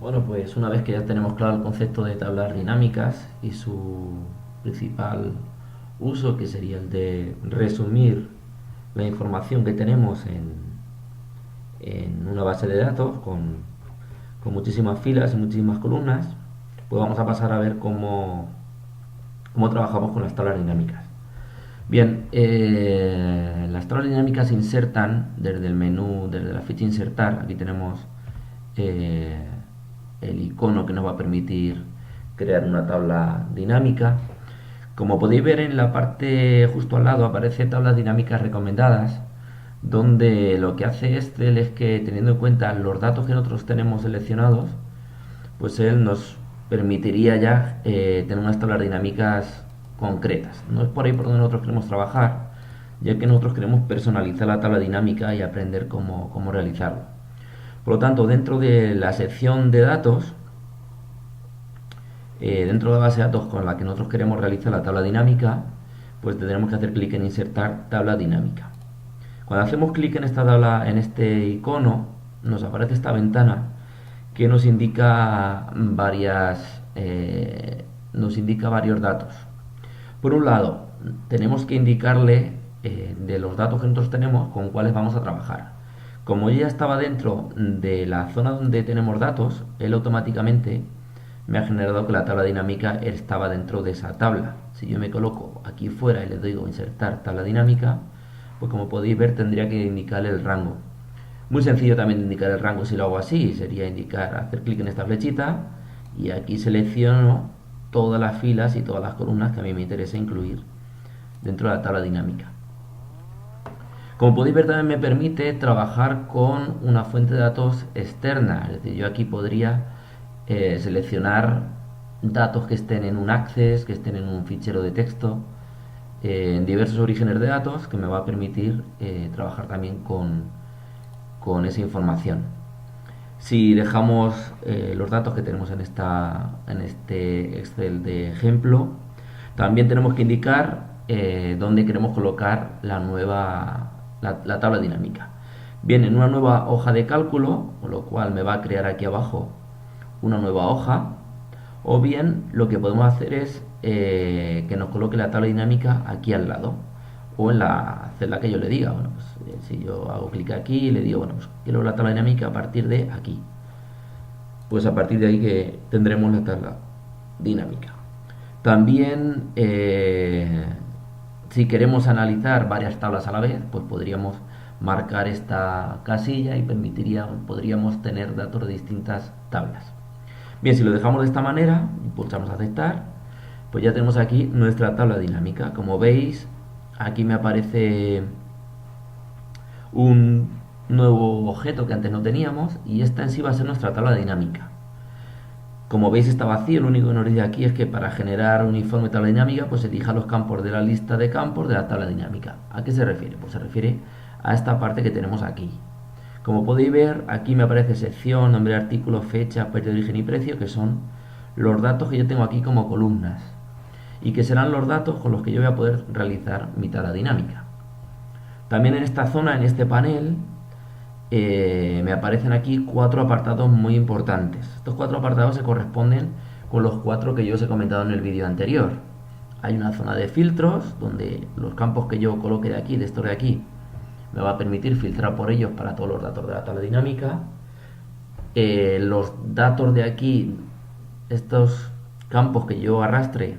Bueno, pues una vez que ya tenemos claro el concepto de tablas dinámicas y su principal uso, que sería el de resumir la información que tenemos en una base de datos con muchísimas filas y muchísimas columnas, pues vamos a pasar a ver cómo trabajamos con las tablas dinámicas. Bien, las tablas dinámicas se insertan desde el menú, desde la ficha insertar. Aquí tenemos eh, el icono que nos va a permitir crear una tabla dinámica. Como podéis ver en la parte justo al lado aparece tablas dinámicas recomendadas, donde lo que hace Excel es que, teniendo en cuenta los datos que nosotros tenemos seleccionados, pues él nos permitiría ya tener unas tablas dinámicas concretas. No es por ahí por donde nosotros queremos trabajar, ya que nosotros queremos personalizar la tabla dinámica y aprender cómo realizarlo. Por lo tanto, dentro de la sección de datos, dentro de la base de datos con la que nosotros queremos realizar la tabla dinámica, pues tendremos que hacer clic en insertar tabla dinámica. Cuando hacemos clic en esta tabla, en este icono, nos aparece esta ventana que nos indica varios datos. Por un lado, tenemos que indicarle de los datos que nosotros tenemos con cuáles vamos a trabajar. Como yo ya estaba dentro de la zona donde tenemos datos, él automáticamente me ha generado que la tabla dinámica estaba dentro de esa tabla. Si yo me coloco aquí fuera y le digo insertar tabla dinámica, pues como podéis ver tendría que indicarle el rango. Muy sencillo también indicar el rango si lo hago así, sería hacer clic en esta flechita y aquí selecciono todas las filas y todas las columnas que a mí me interesa incluir dentro de la tabla dinámica. Como podéis ver también me permite trabajar con una fuente de datos externa, es decir, yo aquí podría seleccionar datos que estén en un Access, que estén en un fichero de texto, en diversos orígenes de datos que me va a permitir trabajar también con esa información. Si dejamos los datos que tenemos en este Excel de ejemplo, también tenemos que indicar dónde queremos colocar la tabla dinámica. Bien, en una nueva hoja de cálculo, con lo cual me va a crear aquí abajo una nueva hoja, o bien lo que podemos hacer es que nos coloque la tabla dinámica aquí al lado o en la celda que yo le diga. Bueno, pues, si yo hago clic aquí y le digo, bueno, pues quiero la tabla dinámica a partir de aquí, pues a partir de ahí que tendremos la tabla dinámica. También, si queremos analizar varias tablas a la vez, pues podríamos marcar esta casilla y podríamos tener datos de distintas tablas. Bien, si lo dejamos de esta manera y pulsamos aceptar, pues ya tenemos aquí nuestra tabla dinámica. Como veis, aquí me aparece un nuevo objeto que antes no teníamos y esta en sí va a ser nuestra tabla dinámica. Como veis está vacío, lo único que nos dice aquí es que para generar un informe de tabla dinámica pues elija los campos de la lista de campos de la tabla dinámica. ¿A qué se refiere? Pues se refiere a esta parte que tenemos aquí. Como podéis ver, aquí me aparece sección, nombre de artículo, fecha, país de origen y precio, que son los datos que yo tengo aquí como columnas y que serán los datos con los que yo voy a poder realizar mi tabla dinámica. También en esta zona, en este panel, me aparecen aquí cuatro apartados muy importantes. Estos cuatro apartados se corresponden con los cuatro que yo os he comentado en el vídeo anterior. Hay una zona de filtros donde los campos que yo coloque de aquí, de estos de aquí, me va a permitir filtrar por ellos para todos los datos de la tabla dinámica. Los datos de aquí, estos campos que yo arrastre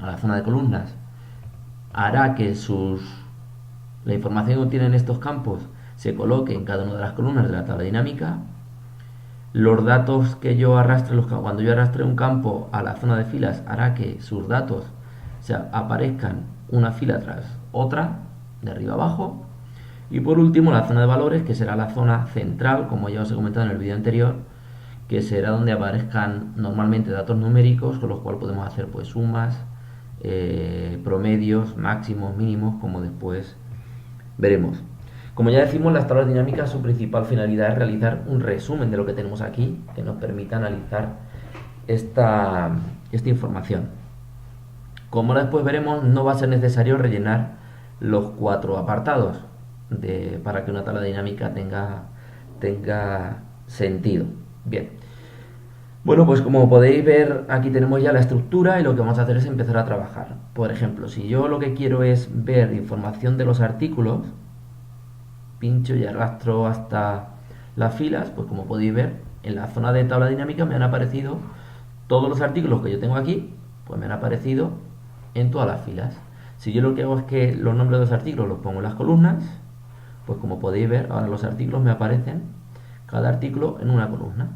a la zona de columnas, hará que la información que contienen estos campos se coloque en cada una de las columnas de la tabla dinámica. Los datos que yo arrastre, cuando yo arrastre un campo a la zona de filas, hará que sus datos aparezcan una fila tras otra, de arriba a abajo. Y por último, la zona de valores, que será la zona central, como ya os he comentado en el vídeo anterior, que será donde aparezcan normalmente datos numéricos, con los cuales podemos hacer pues sumas, promedios, máximos, mínimos, como después veremos. Como ya decimos, las tablas dinámicas, su principal finalidad es realizar un resumen de lo que tenemos aquí, que nos permita analizar esta información. Como después veremos, no va a ser necesario rellenar los cuatro apartados para que una tabla dinámica tenga sentido. Bien, Bueno, pues como podéis ver, aquí tenemos ya la estructura y lo que vamos a hacer es empezar a trabajar. Por ejemplo, si yo lo que quiero es ver información de los artículos, pincho y arrastro hasta las filas, pues como podéis ver, en la zona de tabla dinámica me han aparecido todos los artículos que yo tengo aquí, pues me han aparecido en todas las filas. Si yo lo que hago es que los nombres de los artículos los pongo en las columnas, pues como podéis ver, ahora los artículos me aparecen cada artículo en una columna.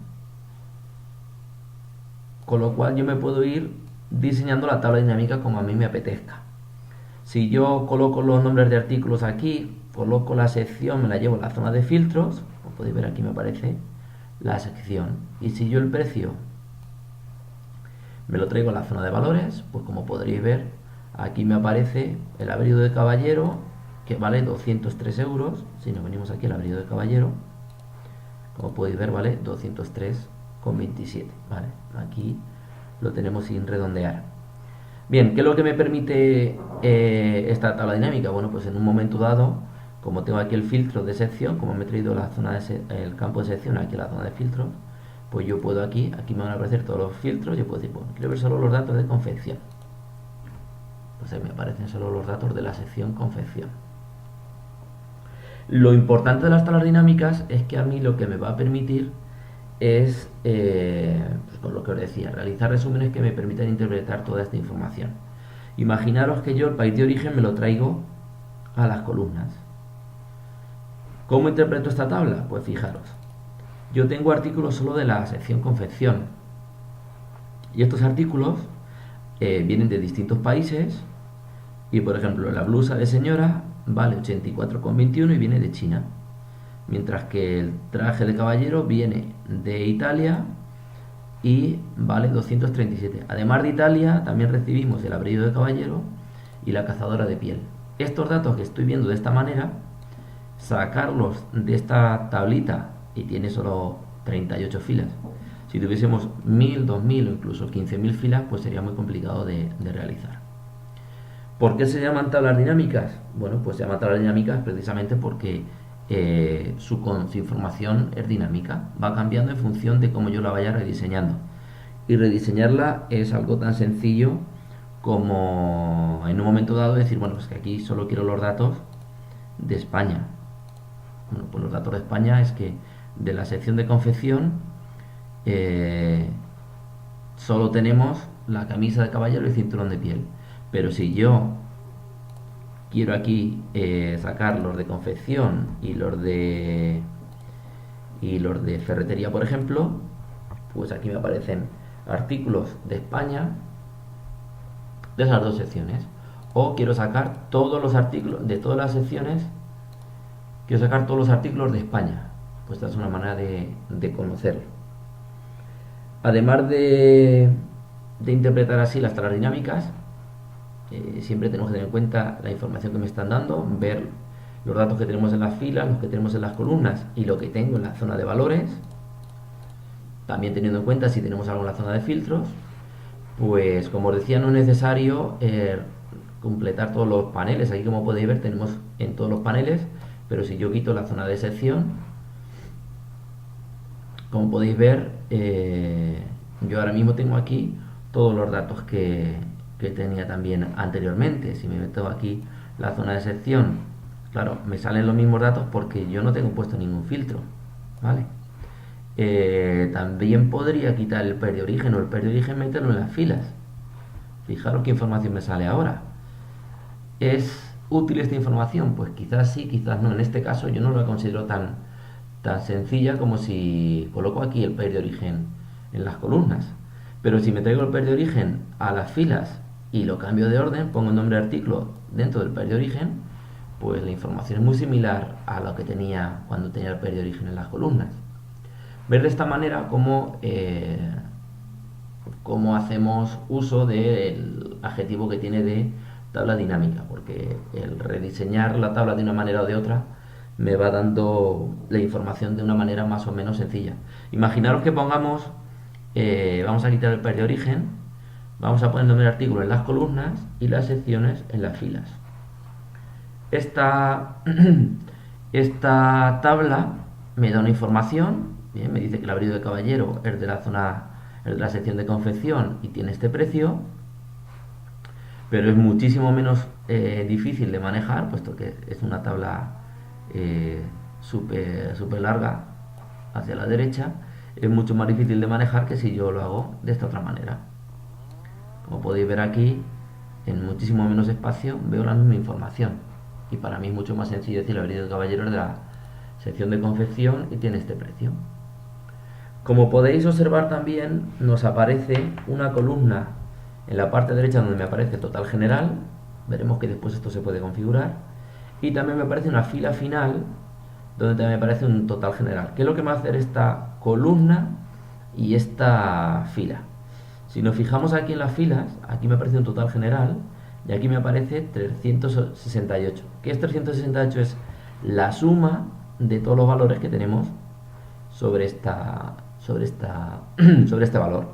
Con lo cual yo me puedo ir diseñando la tabla dinámica como a mí me apetezca. Si yo coloco los nombres de artículos aquí, coloco la sección, me la llevo a la zona de filtros, como podéis ver aquí me aparece la sección. Y si yo el precio me lo traigo a la zona de valores, pues como podréis ver, aquí me aparece el abrigo de caballero, que vale 203 euros. Si nos venimos aquí al abrigo de caballero, como podéis ver, vale 203,27. ¿Vale? Aquí lo tenemos sin redondear. Bien, ¿qué es lo que me permite esta tabla dinámica? Bueno, pues en un momento dado, como tengo aquí el filtro de sección, como me he traído la zona de el campo de sección aquí a la zona de filtros, pues yo puedo aquí me van a aparecer todos los filtros, yo puedo decir, bueno, quiero ver solo los datos de confección. Entonces me aparecen solo los datos de la sección confección. Lo importante de las tablas dinámicas es que a mí lo que me va a permitir es, pues con lo que os decía, realizar resúmenes que me permitan interpretar toda esta información. Imaginaros que yo el país de origen me lo traigo a las columnas. ¿Cómo interpreto esta tabla? Pues fijaros, yo tengo artículos solo de la sección confección y estos artículos vienen de distintos países y por ejemplo la blusa de señora vale 84,21 y viene de China, mientras que el traje de caballero viene de Italia y vale 237. Además de Italia, también recibimos el abrigo de caballero y la cazadora de piel. Estos datos que estoy viendo de esta manera, sacarlos de esta tablita, y tiene solo 38 filas. Si tuviésemos 1000, 2000 o incluso 15.000 filas, pues sería muy complicado de realizar. ¿Por qué se llaman tablas dinámicas? Bueno, pues se llaman tablas dinámicas precisamente porque su información es dinámica, va cambiando en función de cómo yo la vaya rediseñando. Y rediseñarla es algo tan sencillo como en un momento dado decir, bueno, pues que aquí solo quiero los datos de España. Bueno, pues los datos de España es que de la sección de confección solo tenemos la camisa de caballero y el cinturón de piel. Pero si yo quiero aquí sacar los de confección y los de ferretería, por ejemplo, pues aquí me aparecen artículos de España de esas dos secciones. O quiero sacar todos los artículos de todas las secciones, quiero sacar todos los artículos de España. Pues esta es una manera de conocerlo. Además de interpretar así las tablas dinámicas, siempre tenemos que tener en cuenta la información que me están dando, ver los datos que tenemos en las filas, los que tenemos en las columnas y lo que tengo en la zona de valores. También teniendo en cuenta si tenemos algo en la zona de filtros. Pues como os decía, no es necesario completar todos los paneles. Aquí, como podéis ver, tenemos en todos los paneles, pero si yo quito la zona de sección, como podéis ver, yo ahora mismo tengo aquí todos los datos que tenía también anteriormente. Si me meto aquí la zona de sección, claro, me salen los mismos datos porque yo no tengo puesto ningún filtro, ¿vale? También podría quitar el país de origen o el país de origen meterlo en las filas. Fijaros qué información me sale ahora. ¿Es útil esta información? Pues quizás sí, quizás no. En este caso yo no la considero tan sencilla como si coloco aquí el país de origen en las columnas. Pero si me traigo el país de origen a las filas y lo cambio de orden, pongo el nombre de artículo dentro del país de origen, pues la información es muy similar a lo que tenía cuando tenía el país de origen en las columnas. Ver de esta manera cómo hacemos uso del adjetivo que tiene de tabla dinámica, porque el rediseñar la tabla de una manera o de otra me va dando la información de una manera más o menos sencilla. Imaginaros que pongamos, vamos a quitar el país de origen, vamos a poner el nombre del artículo en las columnas y las secciones en las filas. Esta tabla me da una información. Bien, me dice que el abrigo de caballero es de la zona el de la sección de confección y tiene este precio, pero es muchísimo menos difícil de manejar, puesto que es una tabla súper larga hacia la derecha. Es mucho más difícil de manejar que si yo lo hago de esta otra manera. Como podéis ver aquí, en muchísimo menos espacio veo la misma información, y para mí es mucho más sencillo decir el vestido de caballero de la sección de confección y tiene este precio. Como podéis observar, también nos aparece una columna en la parte derecha donde me aparece total general. Veremos que después esto se puede configurar, y también me aparece una fila final donde también me aparece un total general. ¿Qué es lo que me va a hacer esta columna y esta fila? Si nos fijamos aquí en las filas, aquí me aparece un total general y aquí me aparece 368. ¿Qué es 368? Es la suma de todos los valores que tenemos sobre este valor.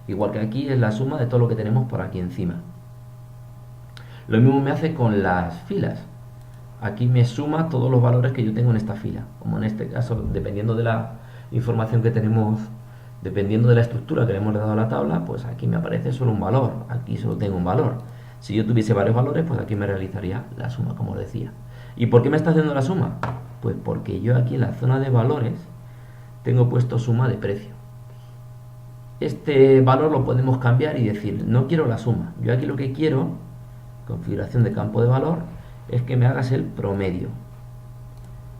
Igual que aquí es la suma de todo lo que tenemos por aquí encima. Lo mismo me hace con las filas. Aquí me suma todos los valores que yo tengo en esta fila. Como en este caso, dependiendo de la información que tenemos, dependiendo de la estructura que le hemos dado a la tabla, pues aquí me aparece solo un valor, aquí solo tengo un valor. Si yo tuviese varios valores, pues aquí me realizaría la suma, como os decía. ¿Y por qué me está haciendo la suma? Pues porque yo aquí en la zona de valores tengo puesto suma de precio. Este valor lo podemos cambiar y decir, no quiero la suma. Yo aquí lo que quiero, configuración de campo de valor, es que me hagas el promedio.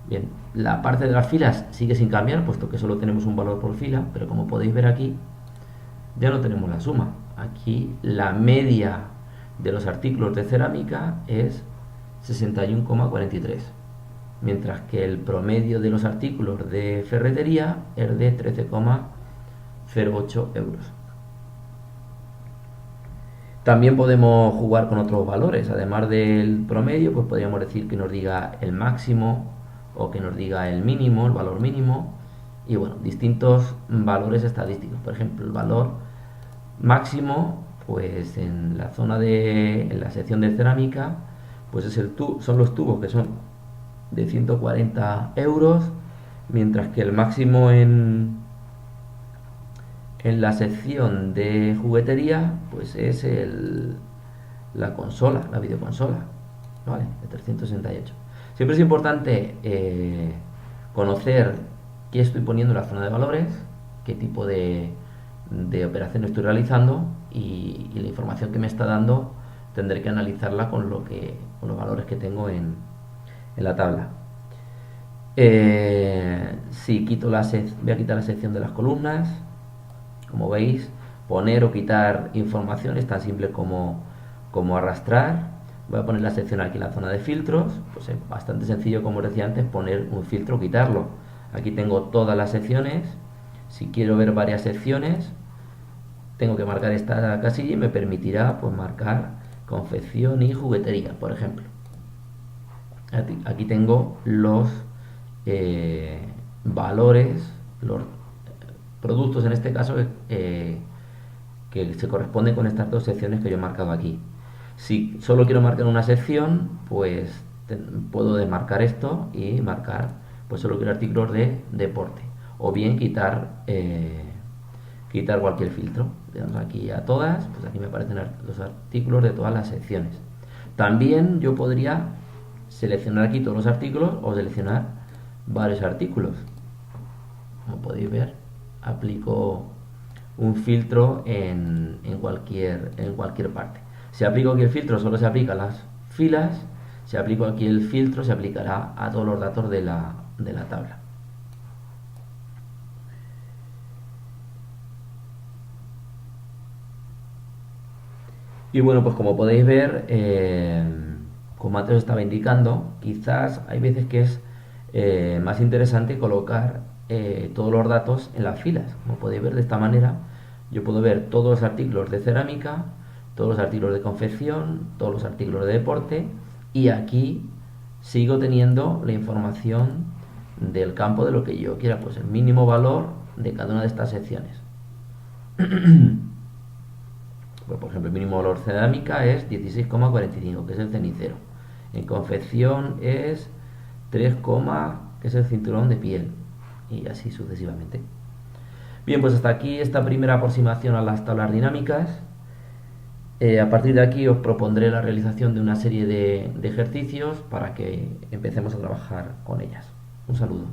Bien, la parte de las filas sigue sin cambiar, puesto que solo tenemos un valor por fila, pero como podéis ver aquí, ya no tenemos la suma. Aquí la media de los artículos de cerámica es 61,43, mientras que el promedio de los artículos de ferretería es de 13,08 euros. También podemos jugar con otros valores, además del promedio, pues podríamos decir que nos diga el máximo o que nos diga el mínimo, el valor mínimo, y bueno, distintos valores estadísticos. Por ejemplo, el valor máximo, pues en la en la sección de cerámica, pues son los tubos, que son de 140 euros, mientras que el máximo en la sección de juguetería, pues es la consola, la videoconsola, ¿vale? De 368. Siempre es importante conocer qué estoy poniendo en la zona de valores, qué tipo de operación estoy realizando, y la información que me está dando tendré que analizarla con los valores que tengo en la tabla. Si quito voy a quitar la sección de las columnas. Como veis, poner o quitar información es tan simple como arrastrar. Voy a poner la sección aquí en la zona de filtros. Pues es bastante sencillo, como os decía antes, poner un filtro o quitarlo. Aquí tengo todas las secciones. Si quiero ver varias secciones, tengo que marcar esta casilla y me permitirá, pues, marcar confección y juguetería, por ejemplo. Aquí tengo los valores, los productos en este caso, que se corresponden con estas dos secciones que yo he marcado aquí. Si solo quiero marcar una sección, pues puedo desmarcar esto y marcar, pues solo quiero artículos de deporte, o bien quitar cualquier filtro. Le damos aquí a todas, pues aquí me aparecen los artículos de todas las secciones. También yo podría seleccionar aquí todos los artículos o seleccionar varios artículos. Como podéis ver, aplico un filtro en cualquier parte. Si aplico aquí el filtro, solo se aplica a las filas. Si aplico aquí el filtro, se aplicará a todos los datos de la tabla. Y bueno, pues como podéis ver, como antes os estaba indicando, quizás hay veces que es más interesante colocar todos los datos en las filas. Como podéis ver, de esta manera yo puedo ver todos los artículos de cerámica, todos los artículos de confección, todos los artículos de deporte, y aquí sigo teniendo la información del campo de lo que yo quiera, pues el mínimo valor de cada una de estas secciones. Pues, por ejemplo, el mínimo valor cerámica es 16,45, que es el cenicero. En confección es 3, que es el cinturón de piel, y así sucesivamente. Bien, pues hasta aquí esta primera aproximación a las tablas dinámicas. A partir de aquí os propondré la realización de una serie de ejercicios para que empecemos a trabajar con ellas. Un saludo.